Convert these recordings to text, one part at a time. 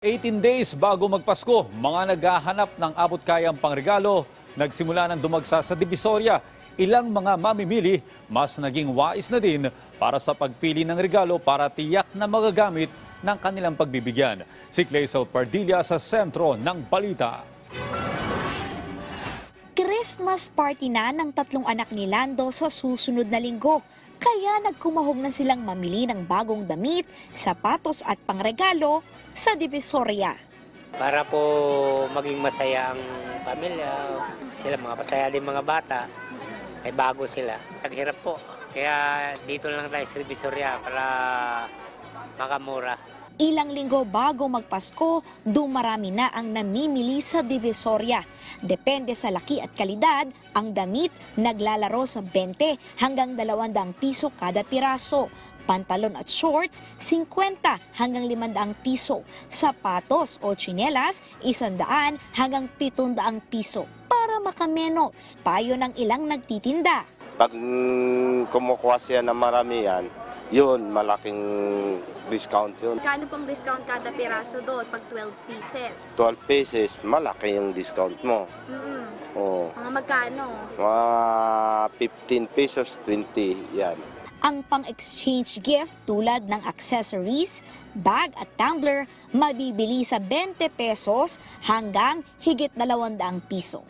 18 days bago magpasko, mga naghahanap ng abot-kayang pangregalo, nagsimula ng dumagsa sa Divisoria. Ilang mga mamimili, mas naging wais na din para sa pagpili ng regalo para tiyak na magagamit ng kanilang pagbibigyan. Si Clazel Pardilla sa sentro ng balita. Christmas party na ng tatlong anak ni Lando sa susunod na linggo. Kaya nagkumahog na silang mamili ng bagong damit, sapatos at pangregalo sa Divisoria. Para po maging masaya ang pamilya, sila mga pasaya din mga bata, ay bago sila. Naghirap po, kaya dito lang tayo sa Divisoria para makamura. Ilang linggo bago magpasko, dumarami na ang namimili sa Divisoria. Depende sa laki at kalidad, ang damit naglalaro sa 20 hanggang 200 piso kada piraso. Pantalon at shorts, 50 hanggang 500 piso. Sapatos o tsinelas, 100 hanggang 700 piso. Para makamenos, payo ng ilang nagtitinda. Pag kumukuha siya ng marami yan, yun, malaking discount yun. Kano pong discount kada piraso doon pag 12 pieces? 12 pesos, malaki yung discount mo. Oo. Mga magkano? Mga 15 pesos, 20, yan. Ang pang-exchange gift tulad ng accessories, bag at tumbler mabibili sa 20 pesos hanggang higit 200 piso.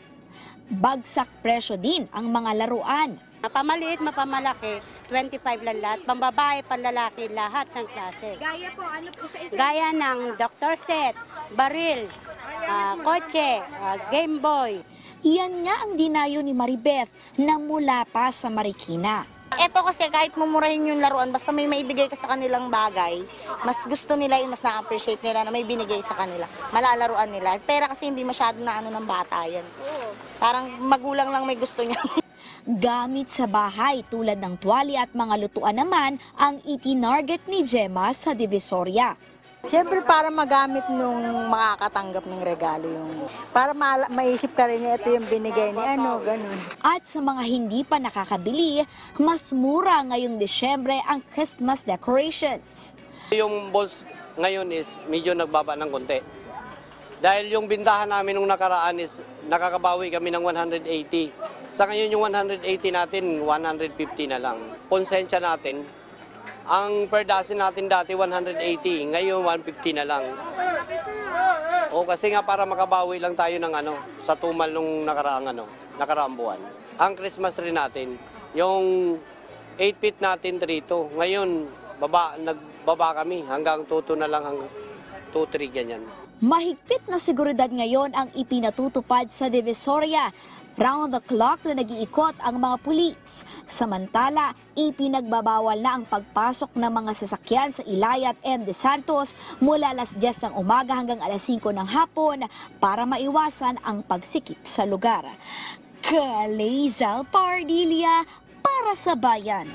Bagsak presyo din ang mga laruan. Mapamaliit, mapamalaki, 25 lang lahat. Pambabae, panlalaki, lahat ng klase. Gaya po, ano po sa isa? Gaya ng doctor set, baril, kotse, Game Boy. Yan nga ang dinayo ni Maribeth na mula pa sa Marikina. Ito kasi kahit mumurahin yung laruan, basta may maibigay ka sa kanilang bagay, mas gusto nila yun, mas na-appreciate nila na may binigay sa kanila. Malalaruan nila. Pera kasi hindi masyado na ano ng bata yan. Parang magulang lang may gusto niya. Gamit sa bahay tulad ng tuwali at mga lutuan naman ang itinarget ni Gemma sa Divisoria. Siyempre para magamit nung makakatanggap ng regalo yung para maisip ka rin ito yung binigay ni ano, ganun. At sa mga hindi pa nakakabili, mas mura ngayong Disyembre ang Christmas decorations. Yung balls ngayon is medyo nagbaba ng konti. Dahil yung bintahan namin nung nakaraan is nakakabawi kami ng 180. Sa ngayon yung 180 natin, 150 na lang. Konsensya natin, ang per dozen natin dati 180, ngayon 150 na lang. O kasi nga para makabawi lang tayo ng sa tumal nung nakaraang buwan. Ang Christmas tree natin, yung 8 feet natin dito, ngayon nagbaba kami hanggang 2 na lang, hanggang 2-3 ganyan. Mahigpit na seguridad ngayon ang ipinatutupad sa Divisoria. Round the clock na nag-iikot ang mga pulis. Samantala, ipinagbabawal na ang pagpasok ng mga sasakyan sa Ilaya at M. De Santos mula alas 10 ng umaga hanggang alas 5 ng hapon para maiwasan ang pagsikip sa lugar. Clazel Pardilla para sa Bayan.